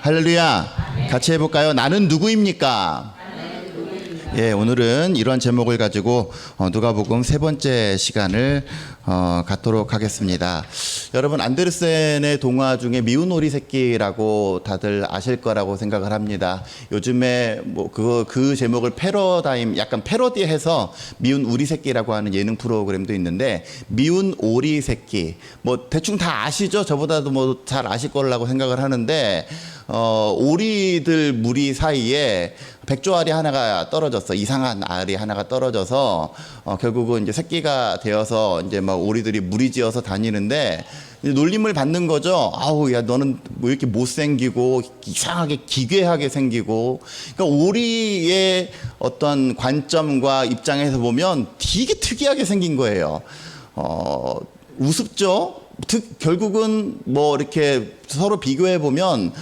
할렐루야. 같이 해볼까요? 나는 누구입니까? 예, 오늘은 이런 제목을 가지고 누가복음 세 번째 시간을 갖도록 하겠습니다. 여러분, 안데르센의 동화 중에 미운 오리 새끼라고 다들 아실 거라고 생각을 합니다. 요즘에 뭐 그 제목을 약간 패러디해서 미운 오리 새끼라고 하는 예능 프로그램도 있는데, 미운 오리 새끼 뭐 대충 다 아시죠? 저보다도 뭐 잘 아실 거라고 생각을 하는데, 오리들 무리 사이에 백조알이 하나가 떨어졌어. 이상한 알이 하나가 떨어져서 결국은 이제 새끼가 되어서 이제 막 오리들이 무리지어서 다니는데 놀림을 받는 거죠. 아우, 야, 너는 뭐 이렇게 못생기고 이상하게 기괴하게 생기고. 그러니까 오리의 어떤 관점과 입장에서 보면 되게 특이하게 생긴 거예요. 우습죠? 결국은 뭐 이렇게 서로 비교해 보면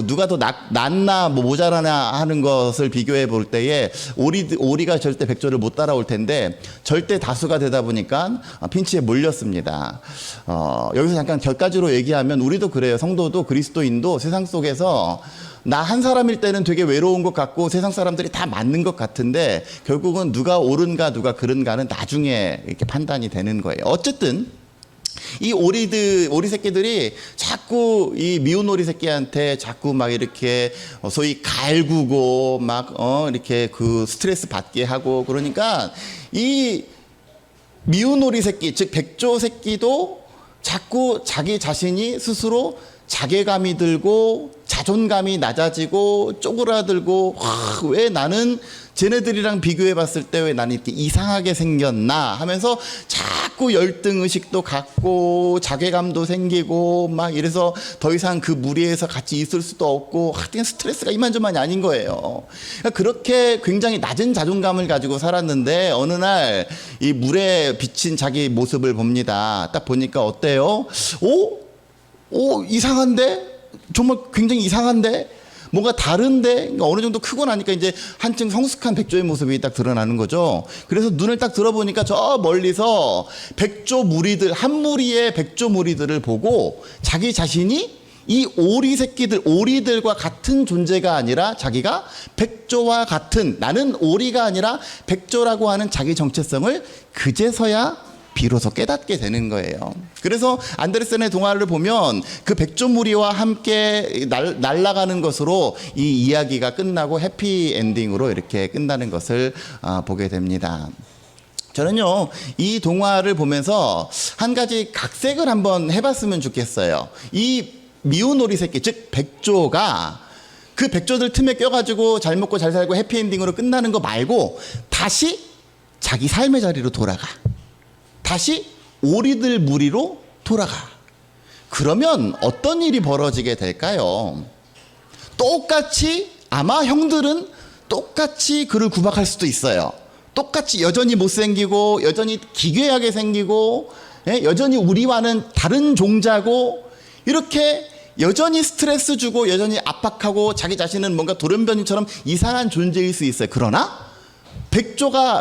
누가 더 낫나 뭐 모자라나 하는 것을 비교해 볼 때에 오리가 절대 백조를 못 따라올 텐데, 절대 다수가 되다 보니까 핀치에 몰렸습니다. 여기서 잠깐 곁가지로 얘기하면 우리도 그래요. 성도도 그리스도인도 세상 속에서 나 한 사람일 때는 되게 외로운 것 같고 세상 사람들이 다 맞는 것 같은데, 결국은 누가 옳은가 누가 그른가는 나중에 이렇게 판단이 되는 거예요. 어쨌든 이 오리 새끼들이 자꾸 이 미운 오리 새끼한테 자꾸 막 이렇게 소위 갈구고 막 이렇게 그 스트레스 받게 하고, 그러니까 이 미운 오리 새끼, 즉 백조 새끼도 자꾸 자기 자신이 스스로 자괴감이 들고 자존감이 낮아지고 쪼그라들고, 왜 나는 쟤네들이랑 비교해 봤을 때 왜 나는 이렇게 이상하게 생겼나 하면서 자꾸 열등의식도 갖고 자괴감도 생기고 막 이래서 더 이상 그 무리에서 같이 있을 수도 없고, 하여튼 스트레스가 이만저만이 아닌 거예요. 그렇게 굉장히 낮은 자존감을 가지고 살았는데, 어느 날 이 물에 비친 자기 모습을 봅니다. 딱 보니까 어때요? 이상한데? 정말 굉장히 이상한데? 뭔가 다른데? 그러니까 어느 정도 크고 나니까 이제 한층 성숙한 백조의 모습이 딱 드러나는 거죠. 그래서 눈을 딱 들어보니까 저 멀리서 백조 무리들, 한 무리의 백조 무리들을 보고 자기 자신이 이 오리 새끼들, 오리들과 같은 존재가 아니라 자기가 백조와 같은, 나는 오리가 아니라 백조라고 하는 자기 정체성을 그제서야 비로소 깨닫게 되는 거예요. 그래서 안데르센의 동화를 보면 그 백조 무리와 함께 날아가는 것으로 이 이야기가 끝나고 해피 엔딩으로 이렇게 끝나는 것을 보게 됩니다. 저는요, 이 동화를 보면서 한 가지 각색을 한번 해봤으면 좋겠어요. 이 미운 오리 새끼, 즉 백조가 그 백조들 틈에 껴가지고 잘 먹고 잘 살고 해피엔딩으로 끝나는 거 말고 다시 자기 삶의 자리로 돌아가. 다시 오리들 무리로 돌아가. 그러면 어떤 일이 벌어지게 될까요? 똑같이, 아마 형들은 똑같이 그를 구박할 수도 있어요. 똑같이 여전히 못생기고 여전히 기괴하게 생기고, 여전히 우리와는 다른 종자고, 이렇게 여전히 스트레스 주고 여전히 압박하고 자기 자신은 뭔가 돌연변이처럼 이상한 존재일 수 있어요. 그러나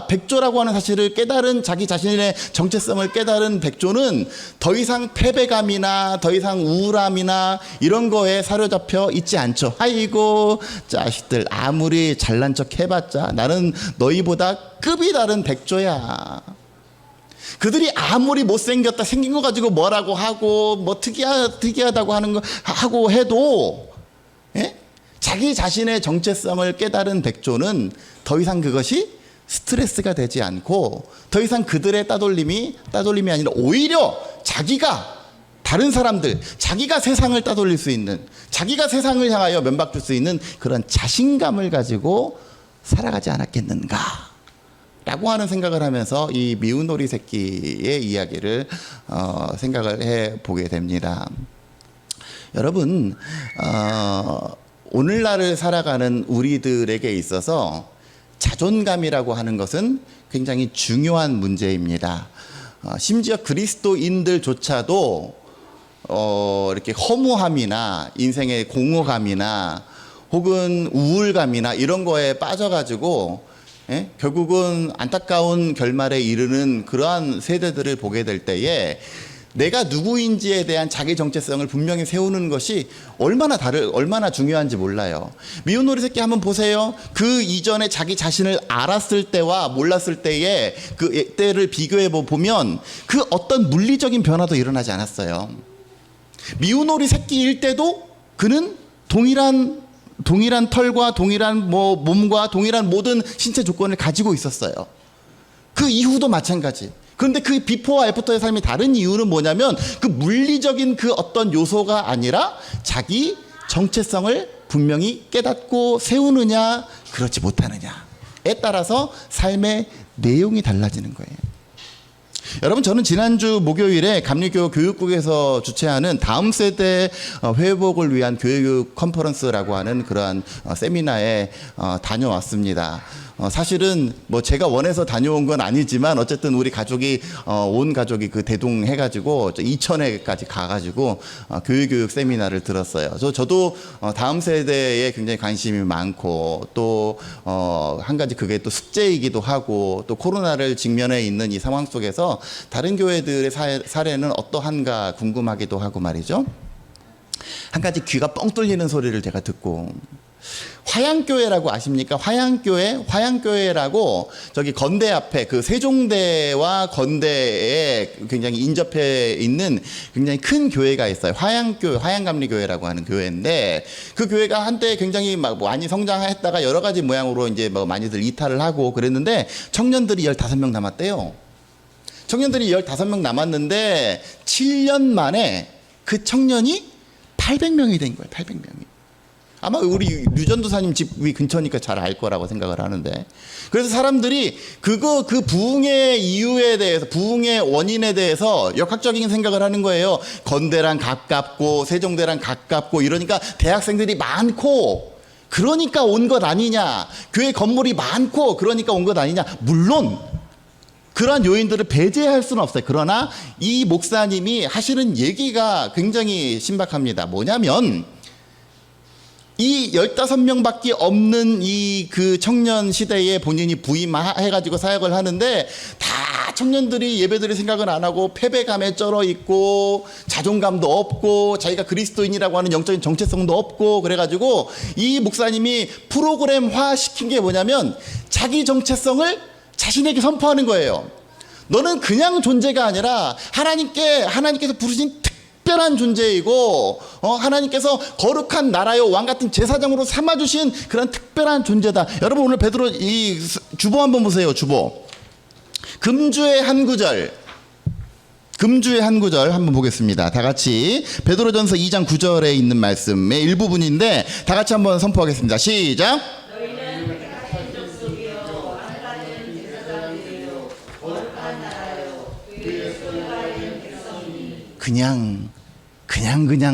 백조라고 하는 사실을 깨달은, 자기 자신의 정체성을 깨달은 백조는 더 이상 패배감이나 더 이상 우울함이나 이런 거에 사로잡혀 있지 않죠. 아이고 자식들, 아무리 잘난 척 해봤자 나는 너희보다 급이 다른 백조야. 그들이 아무리 못생겼다, 생긴 거 가지고 뭐라고 하고 뭐 특이하다고 하는 거 하고 해도, 자기 자신의 정체성을 깨달은 백조는 더 이상 그것이 스트레스가 되지 않고, 더 이상 그들의 따돌림이 아니라 오히려 자기가 다른 사람들, 자기가 세상을 따돌릴 수 있는, 자기가 세상을 향하여 면박 줄 수 있는 그런 자신감을 가지고 살아가지 않았겠는가 라고 하는 생각을 하면서 이 미운 오리 새끼의 이야기를 생각을 해보게 됩니다. 여러분, 오늘날을 살아가는 우리들에게 있어서 자존감이라고 하는 것은 굉장히 중요한 문제입니다. 심지어 그리스도인들조차도 이렇게 허무함이나 인생의 공허감이나 혹은 우울감이나 이런 거에 빠져가지고 결국은 안타까운 결말에 이르는 그러한 세대들을 보게 될 때에 내가 누구인지에 대한 자기 정체성을 분명히 세우는 것이 얼마나 중요한지 몰라요. 미운 오리 새끼 한번 보세요. 그 이전에 자기 자신을 알았을 때와 몰랐을 때의 그 때를 비교해 보면 그 어떤 물리적인 변화도 일어나지 않았어요. 미운 오리 새끼일 때도 그는 동일한 털과 동일한 몸과 동일한 모든 신체 조건을 가지고 있었어요. 그 이후도 마찬가지. 그런데 그 비포와 애프터의 삶이 다른 이유는 뭐냐면 그 물리적인 그 어떤 요소가 아니라 자기 정체성을 분명히 깨닫고 세우느냐 그렇지 못하느냐에 따라서 삶의 내용이 달라지는 거예요. 여러분, 저는 지난주 목요일에 감리교 교육국에서 주최하는 다음 세대 회복을 위한 교육 컨퍼런스라고 하는 그러한 세미나에 다녀왔습니다. 사실은 제가 원해서 다녀온 건 아니지만 어쨌든 우리 가족이 온 가족이 그 대동해가지고 이천에까지 가가지고 교육 세미나를 들었어요. 저도 다음 세대에 굉장히 관심이 많고 또 한 가지 그게 또 숙제이기도 하고 또 코로나를 직면해 있는 이 상황 속에서 다른 교회들의 사례는 어떠한가 궁금하기도 하고 말이죠. 한 가지 귀가 뻥 뚫리는 소리를 제가 듣고, 화양교회라고 아십니까? 화양교회라고 저기 건대 앞에 그 세종대와 건대에 굉장히 인접해 있는 굉장히 큰 교회가 있어요. 화양감리교회라고 하는 교회인데, 그 교회가 한때 굉장히 많이 성장했다가 여러 가지 모양으로 이제 많이들 이탈을 하고 그랬는데 청년들이 15명 남았대요. 청년들이 15명 남았는데 7년 만에 그 청년이 800명이 된 거예요. 800명이. 아마 우리 류전도사님 집이 근처니까 잘 알 거라고 생각을 하는데, 그래서 사람들이 그 부흥의 이유에 대해서, 부흥의 원인에 대해서 역학적인 생각을 하는 거예요. 건대랑 가깝고 세종대랑 가깝고 이러니까 대학생들이 많고 그러니까 온 것 아니냐, 교회 건물이 많고 그러니까 온 것 아니냐. 물론 그러한 요인들을 배제할 수는 없어요. 그러나 이 목사님이 하시는 얘기가 굉장히 신박합니다. 뭐냐면 이 15명밖에 없는 이 그 청년 시대에 본인이 부임해가지고 사역을 하는데 다 청년들이 예배드릴 생각은 안 하고 패배감에 쩔어 있고 자존감도 없고 자기가 그리스도인이라고 하는 영적인 정체성도 없고, 그래가지고 이 목사님이 프로그램화 시킨 게 뭐냐면 자기 정체성을 자신에게 선포하는 거예요. 너는 그냥 존재가 아니라 하나님께서 부르신 특별한 존재이고 하나님께서 거룩한 나라요 왕 같은 제사장으로 삼아주신 그런 특별한 존재다. 여러분, 오늘 베드로 이 주보 한번 보세요. 주보 금주의 한 구절 한번 보겠습니다. 다 같이 베드로전서 2장 9절에 있는 말씀의 일부분인데 다 같이 한번 선포하겠습니다. 시작. 그냥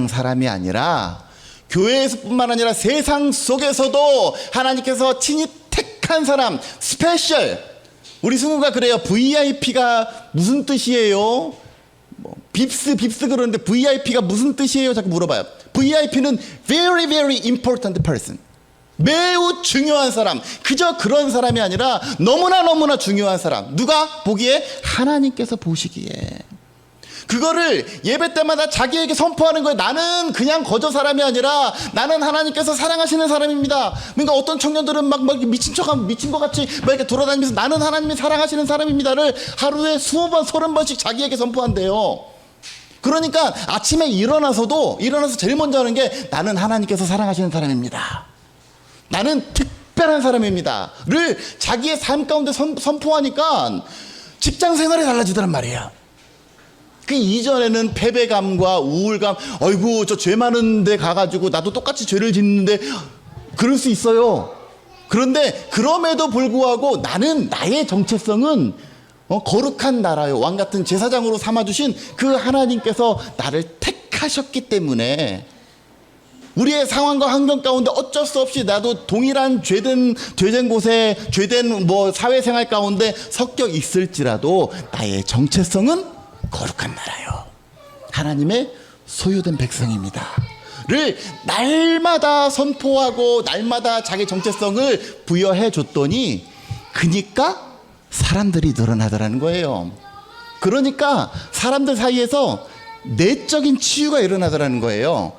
사람이 아니라 교회에서뿐만 아니라 세상 속에서도 하나님께서 친히 택한 사람, 스페셜. 우리 승우가 그래요. VIP가 무슨 뜻이에요? 빕스 그러는데 VIP가 무슨 뜻이에요? 자꾸 물어봐요. VIP는 very very important person. 매우 중요한 사람. 그저 그런 사람이 아니라 너무나 중요한 사람. 누가 보기에? 하나님께서 보시기에. 그거를 예배 때마다 자기에게 선포하는 거예요. 나는 그냥 거저 사람이 아니라 나는 하나님께서 사랑하시는 사람입니다. 그러니까 어떤 청년들은 막 미친 것 같이 막 이렇게 돌아다니면서 나는 하나님이 사랑하시는 사람입니다를 하루에 20번, 30번씩 자기에게 선포한대요. 그러니까 아침에 일어나서 제일 먼저 하는 게 나는 하나님께서 사랑하시는 사람입니다. 나는 특별한 사람입니다를 자기의 삶 가운데 선포하니까 직장 생활이 달라지더란 말이에요. 그 이전에는 패배감과 우울감, 아이고 저 죄 많은데 가가지고 나도 똑같이 죄를 짓는데 그럴 수 있어요. 그런데 그럼에도 불구하고 나는 나의 정체성은 거룩한 나라요 왕 같은 제사장으로 삼아주신 그 하나님께서 나를 택하셨기 때문에 우리의 상황과 환경 가운데 어쩔 수 없이 나도 동일한 죄된 곳에 죄된 사회생활 가운데 섞여 있을지라도 나의 정체성은 거룩한 나라요 하나님의 소유된 백성입니다 를 날마다 선포하고 날마다 자기 정체성을 부여해 줬더니 그러니까 사람들이 늘어나더라는 거예요. 그러니까 사람들 사이에서 내적인 치유가 일어나더라는 거예요.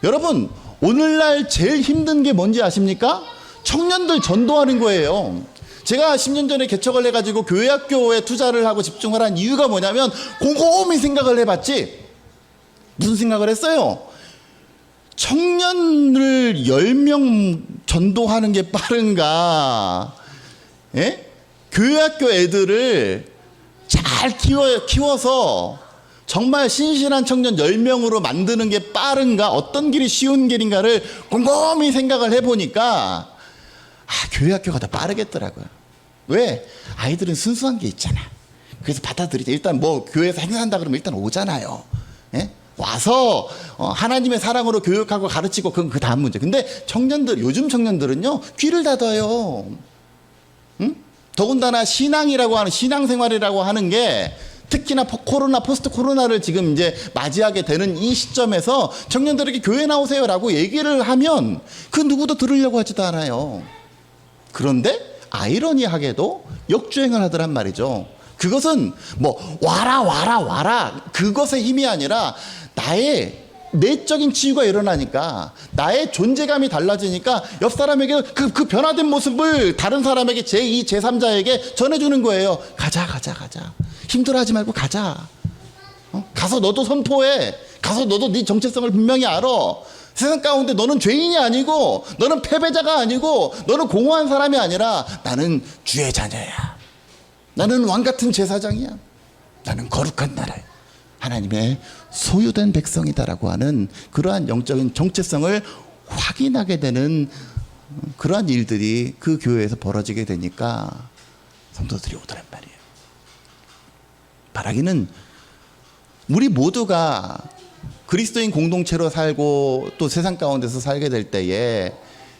여러분, 오늘날 제일 힘든 게 뭔지 아십니까? 청년들 전도하는 거예요. 제가 10년 전에 개척을 해가지고 교회학교에 투자를 하고 집중을 한 이유가 뭐냐면 곰곰이 생각을 해봤지. 무슨 생각을 했어요? 청년을 10명 전도하는 게 빠른가? 예? 교회학교 애들을 잘 키워서 정말 신실한 청년 10명으로 만드는 게 빠른가? 어떤 길이 쉬운 길인가를 곰곰이 생각을 해보니까 교회학교가 더 빠르겠더라고요. 왜? 아이들은 순수한 게 있잖아. 그래서 받아들이죠. 일단 뭐 교회에서 행사한다 그러면 일단 오잖아요. 예? 와서 하나님의 사랑으로 교육하고 가르치고 그건 그 다음 문제. 근데 요즘 청년들은요, 귀를 닫아요. 응? 더군다나 신앙이라고 하는, 신앙생활이라고 하는 게 특히나 포스트 코로나를 지금 이제 맞이하게 되는 이 시점에서 청년들에게 교회 나오세요라고 얘기를 하면 그 누구도 들으려고 하지도 않아요. 그런데 아이러니하게도 역주행을 하더란 말이죠. 그것은 뭐 와라 그것의 힘이 아니라 나의 내적인 치유가 일어나니까, 나의 존재감이 달라지니까 옆 사람에게 그 변화된 모습을 다른 사람에게 제2, 제3자에게 전해주는 거예요. 가자. 힘들어하지 말고 가자. 가서 너도 선포해. 가서 너도 네 정체성을 분명히 알아. 세상 가운데 너는 죄인이 아니고, 너는 패배자가 아니고, 너는 공허한 사람이 아니라 나는 주의 자녀야. 나는 왕같은 제사장이야. 나는 거룩한 나라야. 하나님의 소유된 백성이다라고 하는 그러한 영적인 정체성을 확인하게 되는 그러한 일들이 그 교회에서 벌어지게 되니까 성도들이 오더란 말이에요. 바라기는 우리 모두가 그리스도인 공동체로 살고 또 세상 가운데서 살게 될 때에,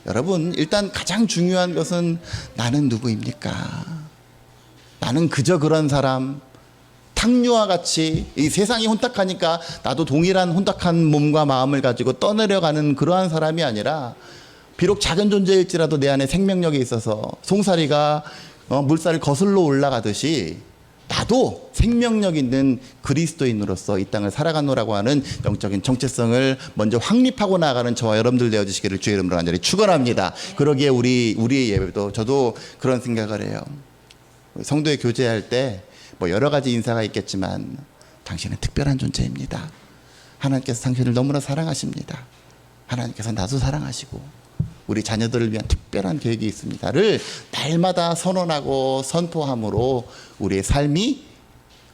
여러분, 일단 가장 중요한 것은 나는 누구입니까? 나는 그저 그런 사람, 탕류와 같이 이 세상이 혼탁하니까 나도 동일한 혼탁한 몸과 마음을 가지고 떠내려가는 그러한 사람이 아니라, 비록 작은 존재일지라도 내 안에 생명력이 있어서 송사리가 물살을 거슬러 올라가듯이 나도 생명력 있는 그리스도인으로서 이 땅을 살아가노라고 하는 영적인 정체성을 먼저 확립하고 나아가는 저와 여러분들 되어주시기를 주의 이름으로 간절히 축원합니다. 그러기에 우리의 예배도, 저도 그런 생각을 해요. 성도의 교제할 때 뭐 여러 가지 인사가 있겠지만 당신은 특별한 존재입니다. 하나님께서 당신을 너무나 사랑하십니다. 하나님께서 나도 사랑하시고 우리 자녀들을 위한 특별한 계획이 있습니다를 날마다 선언하고 선포함으로 우리의 삶이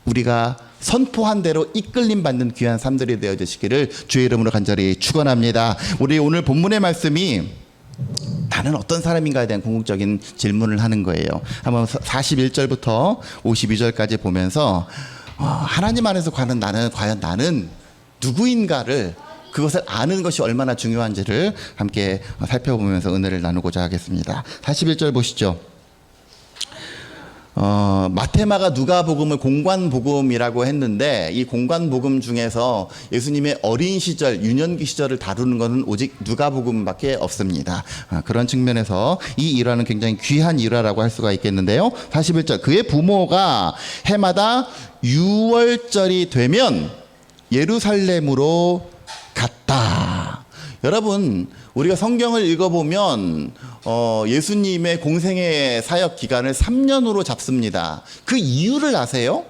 우리가 선포한 대로 이끌림 받는 귀한 삶들이 되어주시기를 주의 이름으로 간절히 축원합니다. 우리 오늘 본문의 말씀이 나는 어떤 사람인가에 대한 궁극적인 질문을 하는 거예요. 한번 41절부터 52절까지 보면서 하나님 안에서 과연 나는 누구인가를, 그것을 아는 것이 얼마나 중요한지를 함께 살펴보면서 은혜를 나누고자 하겠습니다. 41절 보시죠. 마테마가 누가복음을 공관복음이라고 했는데, 이 공관복음 중에서 예수님의 어린 시절, 유년기 시절을 다루는 것은 오직 누가복음밖에 없습니다. 그런 측면에서 이 일화는 굉장히 귀한 일화라고 할 수가 있겠는데요. 41절, 그의 부모가 해마다 6월절이 되면 예루살렘으로 갔다. 여러분, 우리가 성경을 읽어보면 예수님의 공생의 사역 기간을 3년으로 잡습니다. 그 이유를 아세요?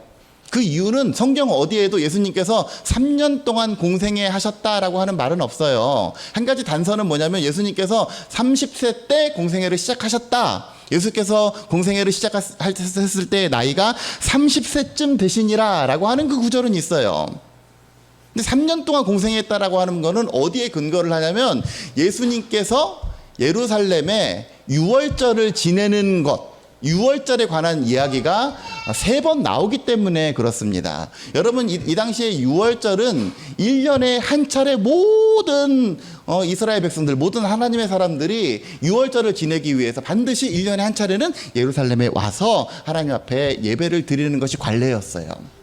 그 이유는 성경 어디에도 예수님께서 3년 동안 공생애 하셨다라고 하는 말은 없어요. 한 가지 단서는 뭐냐면 예수님께서 30세 때 공생애를 시작하셨다. 예수께서 공생애를 시작했을 때 나이가 30세쯤 되시니라 라고 하는 그 구절은 있어요. 근데 3년 동안 공생했다라고 하는 거는 어디에 근거를 하냐면 예수님께서 예루살렘에 유월절을 지내는 것, 유월절에 관한 이야기가 3번 나오기 때문에 그렇습니다. 여러분, 이 당시에 유월절은 1년에 한 차례 모든 이스라엘 백성들, 모든 하나님의 사람들이 유월절을 지내기 위해서 반드시 1년에 한 차례는 예루살렘에 와서 하나님 앞에 예배를 드리는 것이 관례였어요.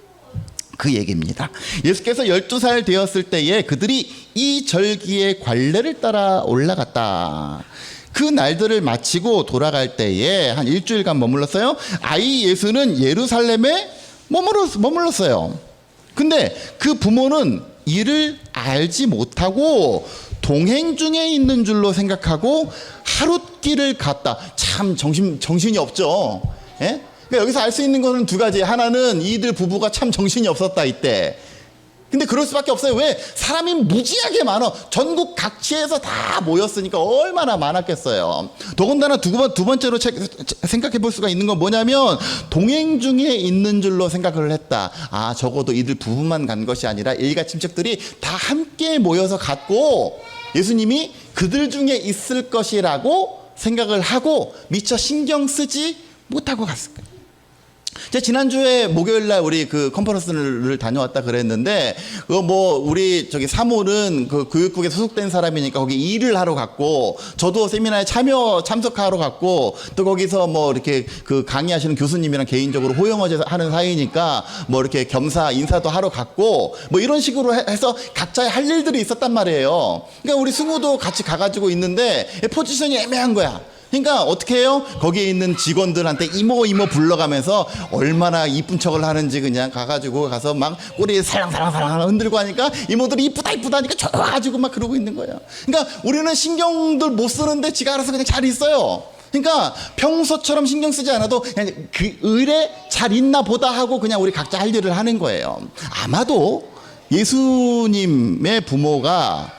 그 얘기입니다. 예수께서 12살 되었을 때에 그들이 이 절기의 관례를 따라 올라갔다. 그 날들을 마치고 돌아갈 때에 한 일주일간 머물렀어요. 아이 예수는 예루살렘에 머물렀어요. 근데 그 부모는 이를 알지 못하고 동행 중에 있는 줄로 생각하고 하룻길을 갔다. 참 정신이 없죠. 예? 그러니까 여기서 알 수 있는 거는 두 가지. 하나는 이들 부부가 참 정신이 없었다 이때. 근데 그럴 수밖에 없어요. 왜? 사람이 무지하게 많아. 전국 각지에서 다 모였으니까 얼마나 많았겠어요. 더군다나 두 번째로 생각해 볼 수가 있는 건 뭐냐면 동행 중에 있는 줄로 생각을 했다. 아, 적어도 이들 부부만 간 것이 아니라 일가 친척들이 다 함께 모여서 갔고 예수님이 그들 중에 있을 것이라고 생각을 하고 미처 신경 쓰지 못하고 갔을 거예요. 제가 지난주에 목요일날 우리 그 컨퍼런스를 다녀왔다 그랬는데, 우리 사모는 그 교육국에 소속된 사람이니까 거기 일을 하러 갔고, 저도 세미나에 참석하러 갔고, 또 거기서 이렇게 그 강의하시는 교수님이랑 개인적으로 호영어제 하는 사이니까 이렇게 겸사 인사도 하러 갔고, 이런 식으로 해서 각자의 할 일들이 있었단 말이에요. 그러니까 우리 승우도 같이 가가지고 있는데, 포지션이 애매한 거야. 그러니까 어떻게 해요? 거기에 있는 직원들한테 이모 불러가면서 얼마나 이쁜 척을 하는지 그냥 가서 막 꼬리 살랑살랑 흔들고 하니까 이모들이 이쁘다 하니까 좋아가지고 막 그러고 있는 거예요. 그러니까 우리는 신경들 못 쓰는데 지가 알아서 그냥 잘 있어요. 그러니까 평소처럼 신경 쓰지 않아도 그냥 그 의뢰 잘 있나 보다 하고 그냥 우리 각자 할 일을 하는 거예요. 아마도 예수님의 부모가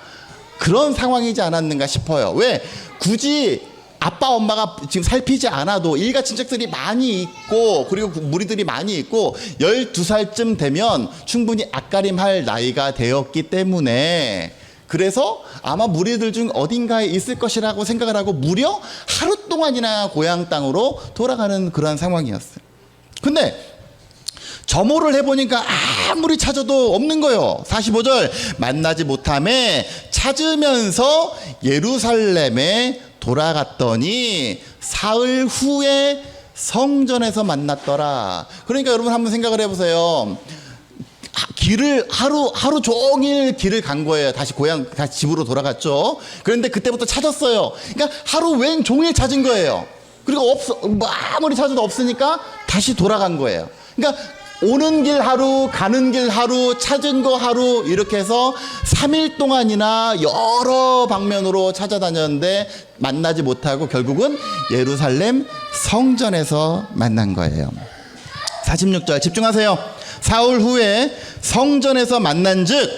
그런 상황이지 않았는가 싶어요. 왜? 굳이 아빠 엄마가 지금 살피지 않아도 일가 친척들이 많이 있고 그리고 무리들이 많이 있고 12살쯤 되면 충분히 앞가림할 나이가 되었기 때문에 그래서 아마 무리들 중 어딘가에 있을 것이라고 생각을 하고 무려 하루 동안이나 고향 땅으로 돌아가는 그런 상황이었어요. 근데 점호를 해보니까 아무리 찾아도 없는 거예요. 45절 만나지 못함에 찾으면서 예루살렘에 돌아갔더니 사흘 후에 성전에서 만났더라. 그러니까 여러분 한번 생각을 해보세요. 길을 하루 종일 길을 간 거예요. 다시 집으로 돌아갔죠. 그런데 그때부터 찾았어요. 그러니까 하루 웬 종일 찾은 거예요. 그리고 아무리 찾아도 없으니까 다시 돌아간 거예요. 그러니까 오는 길 하루, 가는 길 하루, 찾은 거 하루 이렇게 해서 3일 동안이나 여러 방면으로 찾아다녔는데 만나지 못하고 결국은 예루살렘 성전에서 만난 거예요. 46절 집중하세요. 사흘 후에 성전에서 만난즉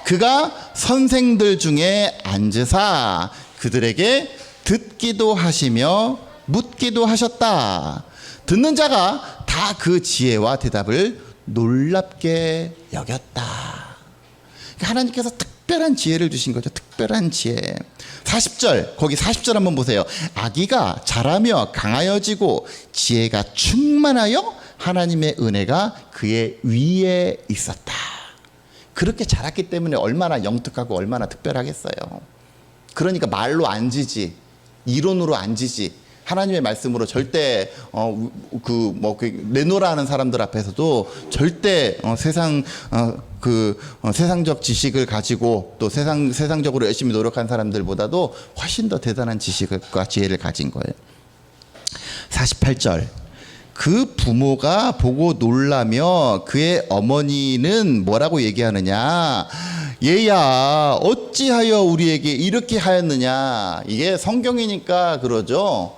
그가 선생들 중에 앉으사 그들에게 듣기도 하시며 묻기도 하셨다. 듣는 자가 다 그 지혜와 대답을 놀랍게 여겼다. 하나님께서 특별한 지혜를 주신 거죠. 특별한 지혜. 40절 거기 40절 한번 보세요. 아기가 자라며 강하여지고 지혜가 충만하여 하나님의 은혜가 그의 위에 있었다. 그렇게 자랐기 때문에 얼마나 영특하고 얼마나 특별하겠어요. 그러니까 말로 안 지지, 이론으로 안 지지, 하나님의 말씀으로 절대 내노라 하는 사람들 앞에서도 절대 세상적 지식을 가지고 또 세상적으로 열심히 노력한 사람들보다도 훨씬 더 대단한 지식과 지혜를 가진 거예요. 48절 그 부모가 보고 놀라며 그의 어머니는 뭐라고 얘기하느냐? 얘야 어찌하여 우리에게 이렇게 하였느냐? 이게 성경이니까 그러죠.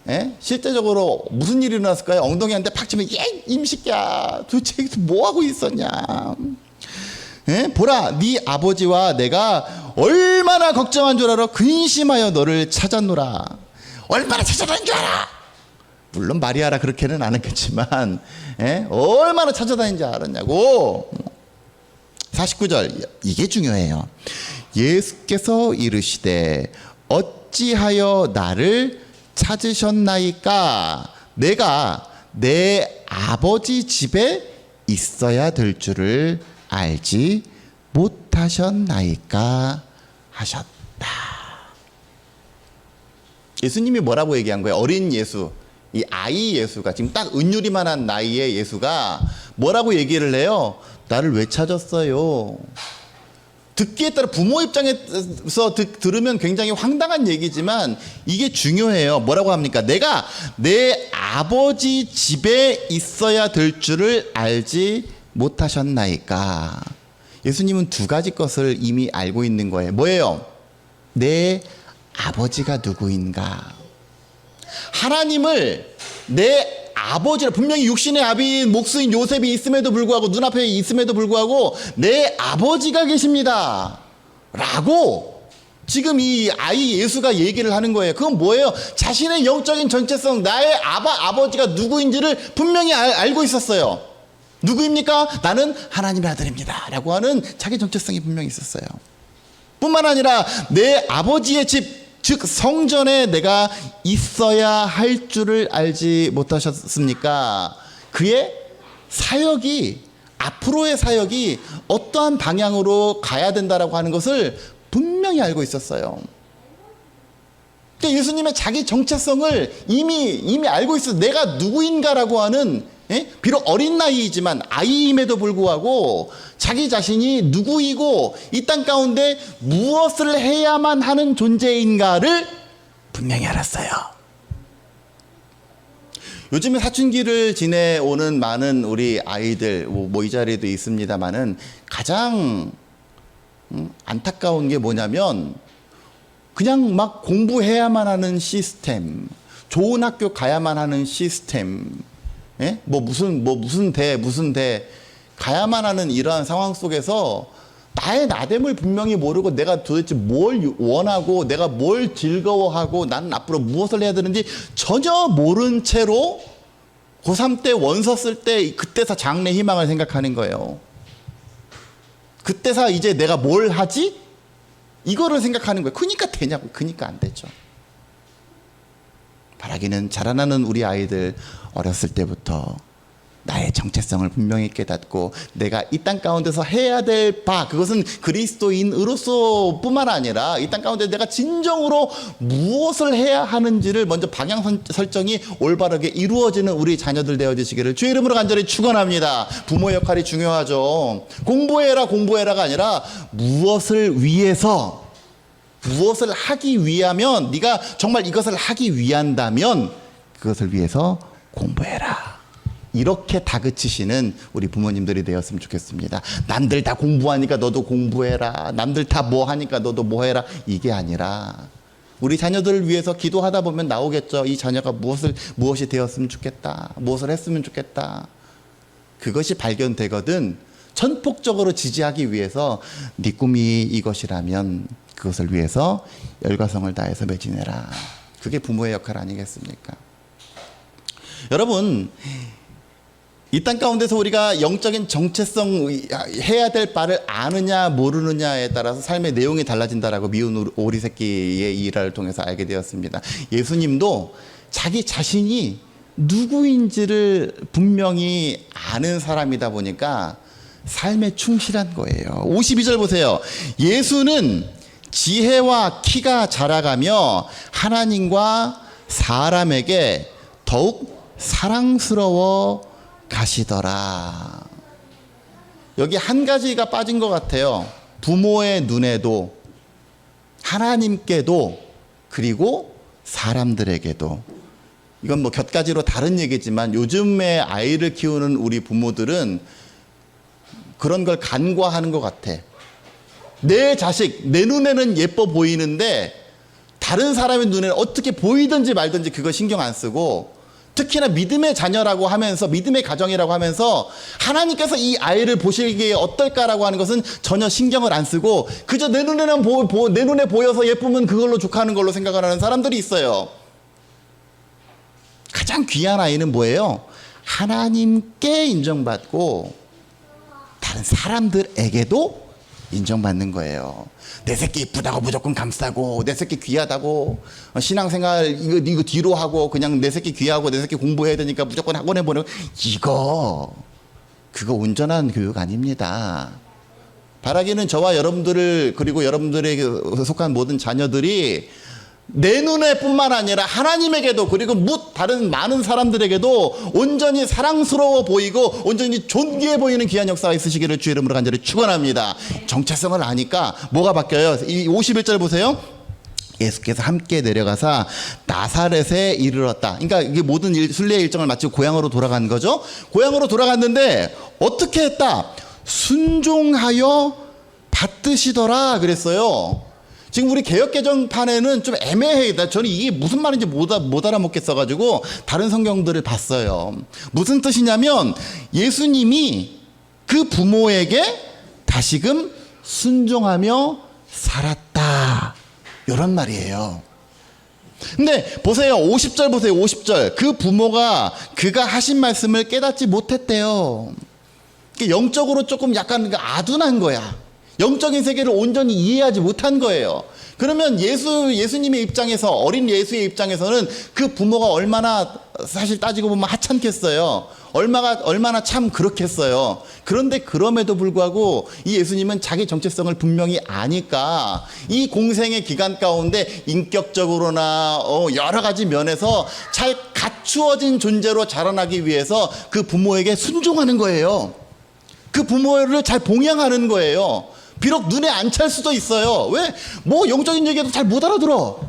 예? 실제적으로 무슨 일이 일어났을까요? 엉덩이한테 팍 치면 얘 임식이야 도대체 뭐하고 있었냐? 예? 보라 네 아버지와 내가 얼마나 걱정한 줄 알아? 근심하여 너를 찾았노라. 얼마나 찾아다닌 줄 알아? 물론 마리아라 그렇게는 안 했겠지만 얼마나 찾아다닌지 알았냐고. 49절 이게 중요해요. 예수께서 이르시되 어찌하여 나를 찾으셨나이까? 내가 내 아버지 집에 있어야 될 줄을 알지 못하셨나이까? 하셨다. 예수님이 뭐라고 얘기한 거예요? 어린 예수, 이 아이 예수가 지금 딱 은유리만한 나이의 예수가 뭐라고 얘기를 해요? 나를 왜 찾았어요? 듣기에 따라 부모 입장에서 들으면 굉장히 황당한 얘기지만 이게 중요해요. 뭐라고 합니까? 내가 내 아버지 집에 있어야 될 줄을 알지 못하셨나이까? 예수님은 두 가지 것을 이미 알고 있는 거예요. 뭐예요? 내 아버지가 누구인가? 하나님을 내 아버지라, 분명히 육신의 아비인 목수인 요셉이 있음에도 불구하고, 눈앞에 있음에도 불구하고 내 아버지가 계십니다 라고 지금 이 아이 예수가 얘기를 하는 거예요. 그건 뭐예요? 자신의 영적인 정체성, 나의 아버지가 누구인지를 분명히 알고 있었어요. 누구입니까? 나는 하나님의 아들입니다 라고 하는 자기 정체성이 분명히 있었어요. 뿐만 아니라 내 아버지의 집, 즉 성전에 내가 있어야 할 줄을 알지 못하셨습니까? 그의 사역이, 앞으로의 사역이 어떠한 방향으로 가야 된다라고 하는 것을 분명히 알고 있었어요. 그러니까 예수님의 자기 정체성을 이미 알고 있어서 내가 누구인가라고 하는, 비록 어린 나이이지만 아이임에도 불구하고 자기 자신이 누구이고 이 땅 가운데 무엇을 해야만 하는 존재인가를 분명히 알았어요. 요즘에 사춘기를 지내오는 많은 우리 아이들, 뭐 이 자리에도 있습니다만은 가장 안타까운 게 뭐냐면 그냥 막 공부해야만 하는 시스템, 좋은 학교 가야만 하는 시스템, 무슨 대 가야만 하는 이러한 상황 속에서 나의 나됨을 분명히 모르고 내가 도대체 뭘 원하고 내가 뭘 즐거워하고 나는 앞으로 무엇을 해야 되는지 전혀 모른 채로 고3 때 원서 쓸 때 그때서 장래 희망을 생각하는 거예요. 그때서 이제 내가 뭘 하지? 이거를 생각하는 거예요. 그러니까 되냐고. 그러니까 안 되죠. 바라기는 자라나는 우리 아이들 어렸을 때부터 나의 정체성을 분명히 깨닫고 내가 이 땅 가운데서 해야 될 바, 그것은 그리스도인으로서 뿐만 아니라 이 땅 가운데 내가 진정으로 무엇을 해야 하는지를 먼저 방향 설정이 올바르게 이루어지는 우리 자녀들 되어지시기를 주의 이름으로 간절히 축원합니다. 부모의 역할이 중요하죠. 공부해라가 아니라 무엇을 위해서, 무엇을 하기 위하면, 네가 정말 이것을 하기 위한다면 그것을 위해서 공부해라. 이렇게 다그치시는 우리 부모님들이 되었으면 좋겠습니다. 남들 다 공부하니까 너도 공부해라. 남들 다 뭐 하니까 너도 뭐 해라. 이게 아니라 우리 자녀들을 위해서 기도하다 보면 나오겠죠. 이 자녀가 무엇이 되었으면 좋겠다. 무엇을 했으면 좋겠다. 그것이 발견되거든 전폭적으로 지지하기 위해서 네 꿈이 이것이라면 그것을 위해서 열과성을 다해서 매진해라. 그게 부모의 역할 아니겠습니까? 여러분, 이 땅 가운데서 우리가 영적인 정체성, 해야 될 바를 아느냐 모르느냐에 따라서 삶의 내용이 달라진다라고 미운 오리 새끼의 일화를 통해서 알게 되었습니다. 예수님도 자기 자신이 누구인지를 분명히 아는 사람이다 보니까 삶에 충실한 거예요. 52절 보세요. 예수는 지혜와 키가 자라가며 하나님과 사람에게 더욱 사랑스러워 가시더라. 여기 한 가지가 빠진 것 같아요. 부모의 눈에도, 하나님께도, 그리고 사람들에게도. 이건 뭐 곁가지로 다른 얘기지만 요즘에 아이를 키우는 우리 부모들은 그런 걸 간과하는 것 같아. 내 자식, 내 눈에는 예뻐 보이는데 다른 사람의 눈에는 어떻게 보이든지 말든지 그거 신경 안 쓰고, 특히나 믿음의 자녀라고 하면서, 믿음의 가정이라고 하면서 하나님께서 이 아이를 보시기에 어떨까라고 하는 것은 전혀 신경을 안 쓰고 그저 내 눈에는 내 눈에 보여서 예쁘면 그걸로 족하는 걸로 생각을 하는 사람들이 있어요. 가장 귀한 아이는 뭐예요? 하나님께 인정받고 다른 사람들에게도 인정받는 거예요. 내 새끼 이쁘다고 무조건 감싸고, 내 새끼 귀하다고, 신앙생활 이거 뒤로 하고, 그냥 내 새끼 귀하고 내 새끼 공부해야 되니까 무조건 학원에 보내고, 그거 온전한 교육 아닙니다. 바라기는 저와 여러분들을, 그리고 여러분들에게 속한 모든 자녀들이 내 눈에 뿐만 아니라 하나님에게도, 그리고 다른 많은 사람들에게도 온전히 사랑스러워 보이고 온전히 존귀해 보이는 귀한 역사가 있으시기를 주의 이름으로 간절히 축원합니다. 정체성을 아니까 뭐가 바뀌어요? 이 51절 보세요. 예수께서 함께 내려가사 나사렛에 이르렀다. 그러니까 이게 모든 순례의 일정을 마치고 고향으로 돌아간 거죠. 고향으로 돌아갔는데 어떻게 했다? 순종하여 받드시더라 그랬어요. 지금 우리 개역개정판에는 좀 애매해. 저는 이게 무슨 말인지 못 알아먹겠어가지고 다른 성경들을 봤어요. 무슨 뜻이냐면 예수님이 그 부모에게 다시금 순종하며 살았다. 이런 말이에요. 근데 보세요. 50절 보세요. 50절. 그 부모가 그가 하신 말씀을 깨닫지 못했대요. 영적으로 조금 약간 아둔한 거야. 영적인 세계를 온전히 이해하지 못한 거예요. 그러면 예수님의 입장에서, 어린 예수의 입장에서는 그 부모가 얼마나 사실 따지고 보면 하찮겠어요. 얼마나 참 그렇겠어요. 그런데 그럼에도 불구하고 이 예수님은 자기 정체성을 분명히 아니까 이 공생의 기간 가운데 인격적으로나 여러 가지 면에서 잘 갖추어진 존재로 자라나기 위해서 그 부모에게 순종하는 거예요. 그 부모를 잘 봉양하는 거예요. 비록 눈에 안 찰 수도 있어요. 왜? 뭐 영적인 얘기도 잘 못 알아들어.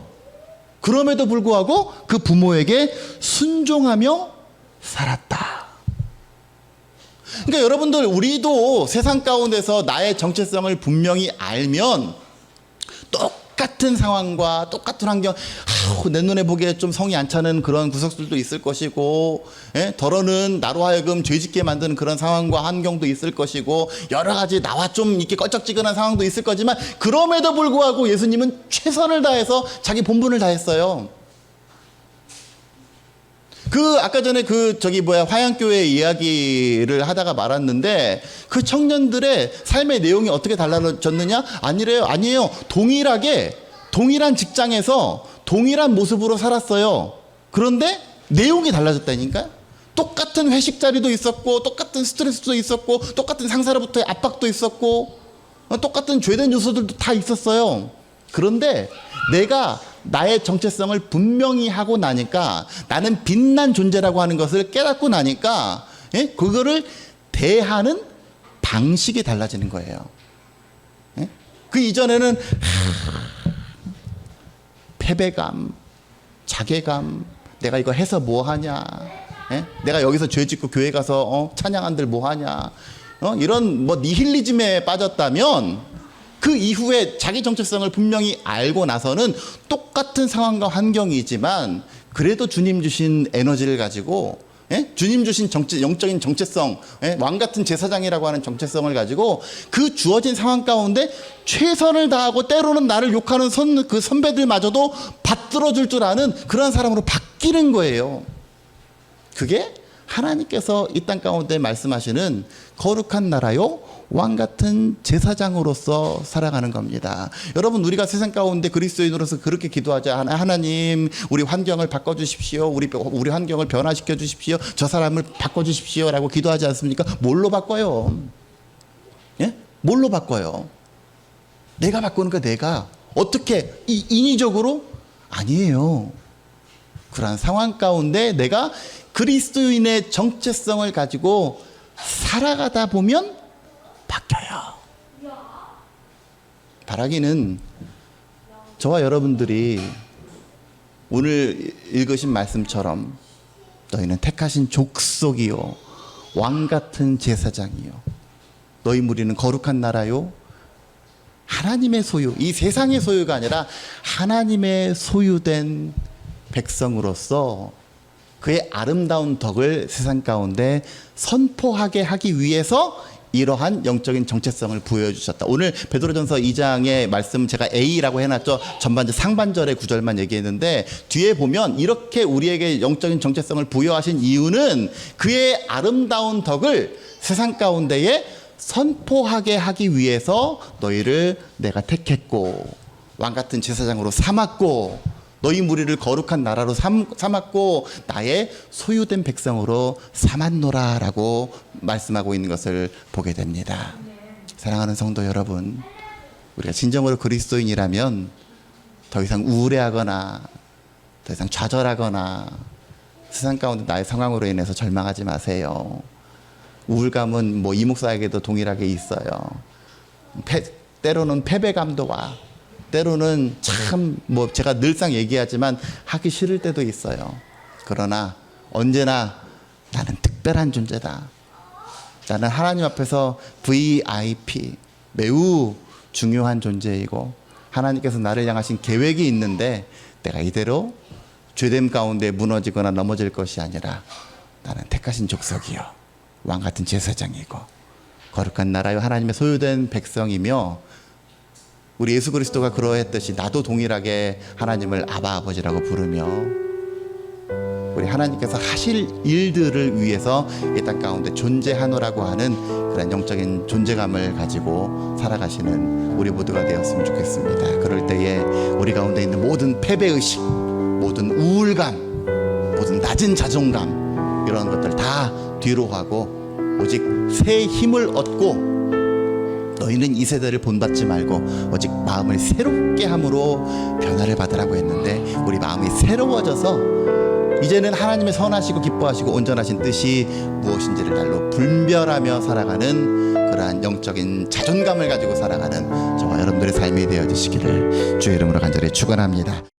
그럼에도 불구하고 그 부모에게 순종하며 살았다. 그러니까 여러분들, 우리도 세상 가운데서 나의 정체성을 분명히 알면 똑같은 상황과 똑같은 환경, 내 눈에 보기에 좀 성이 안 차는 그런 구석들도 있을 것이고, 더러는 나로 하여금 죄짓게 만드는 그런 상황과 환경도 있을 것이고, 여러 가지 나와 좀 이렇게 껄쩍지근한 상황도 있을 거지만, 그럼에도 불구하고 예수님은 최선을 다해서 자기 본분을 다했어요. 아까 전에 화양교회 이야기를 하다가 말았는데, 그 청년들의 삶의 내용이 어떻게 달라졌느냐? 아니에요. 동일한 직장에서 동일한 모습으로 살았어요. 그런데 내용이 달라졌다니까? 똑같은 회식 자리도 있었고, 똑같은 스트레스도 있었고, 똑같은 상사로부터의 압박도 있었고, 똑같은 죄된 요소들도 다 있었어요. 그런데 내가 나의 정체성을 분명히 하고 나니까, 나는 빛난 존재라고 하는 것을 깨닫고 나니까, 그거를 대하는 방식이 달라지는 거예요. 그 이전에는 패배감, 자괴감, 내가 이거 해서 뭐 하냐, 내가 여기서 죄 짓고 교회 가서 찬양한들 뭐 하냐, 이런 니힐리즘에 빠졌다면, 그 이후에 자기 정체성을 분명히 알고 나서는 똑같은 상황과 환경이지만 그래도 주님 주신 에너지를 가지고, 주님 주신 영적인 정체성, 왕 같은 제사장이라고 하는 정체성을 가지고 그 주어진 상황 가운데 최선을 다하고, 때로는 나를 욕하는 그 선배들마저도 받들어줄 줄 아는 그런 사람으로 바뀌는 거예요. 그게 하나님께서 이 땅 가운데 말씀하시는 거룩한 나라요, 왕 같은 제사장으로서 살아가는 겁니다. 여러분, 우리가 세상 가운데 그리스도인으로서 그렇게 기도하자. 하나님, 우리 환경을 바꿔주십시오. 우리 환경을 변화시켜 주십시오. 저 사람을 바꿔주십시오. 라고 기도하지 않습니까? 뭘로 바꿔요? 뭘로 바꿔요? 내가 바꾸는 거, 내가 어떻게 인위적으로? 아니에요. 그러한 상황 가운데 내가 그리스도인의 정체성을 가지고 살아가다 보면 바뀌어요. 바라기는 저와 여러분들이 오늘 읽으신 말씀처럼 너희는 택하신 족속이요, 왕 같은 제사장이요, 너희 무리는 거룩한 나라요, 하나님의 소유, 이 세상의 소유가 아니라 하나님의 소유된 백성으로서 그의 아름다운 덕을 세상 가운데 선포하게 하기 위해서 이러한 영적인 정체성을 부여해 주셨다. 오늘 베드로전서 2장의 말씀 제가 A라고 해놨죠. 전반절, 상반절의 구절만 얘기했는데, 뒤에 보면 이렇게 우리에게 영적인 정체성을 부여하신 이유는 그의 아름다운 덕을 세상 가운데에 선포하게 하기 위해서 너희를 내가 택했고, 왕같은 제사장으로 삼았고, 너희 무리를 거룩한 나라로 삼았고, 나의 소유된 백성으로 삼았노라 라고 말씀하고 있는 것을 보게 됩니다. 사랑하는 성도 여러분, 우리가 진정으로 그리스도인이라면 더 이상 우울해하거나 더 이상 좌절하거나 세상 가운데 나의 상황으로 인해서 절망하지 마세요. 우울감은 이 목사에게도 동일하게 있어요. 때로는 패배감도 와. 때로는 참 뭐 제가 늘상 얘기하지만 하기 싫을 때도 있어요. 그러나 언제나 나는 특별한 존재다. 나는 하나님 앞에서 VIP, 매우 중요한 존재이고 하나님께서 나를 향하신 계획이 있는데 내가 이대로 죄됨 가운데 무너지거나 넘어질 것이 아니라 나는 택하신 족속이요 왕같은 제사장이고 거룩한 나라요 하나님의 소유된 백성이며 우리 예수 그리스도가 그러했듯이 나도 동일하게 하나님을 아바 아버지라고 부르며 우리 하나님께서 하실 일들을 위해서 이 땅 가운데 존재하노라고 하는 그런 영적인 존재감을 가지고 살아가시는 우리 모두가 되었으면 좋겠습니다. 그럴 때에 우리 가운데 있는 모든 패배의식, 모든 우울감, 모든 낮은 자존감 이런 것들 다 뒤로 하고 오직 새 힘을 얻고 너희는 이 세대를 본받지 말고 오직 마음을 새롭게 함으로 변화를 받으라고 했는데 우리 마음이 새로워져서 이제는 하나님의 선하시고 기뻐하시고 온전하신 뜻이 무엇인지를 날로 분별하며 살아가는 그러한 영적인 자존감을 가지고 살아가는 저와 여러분들의 삶이 되어주시기를 주의 이름으로 간절히 축원합니다.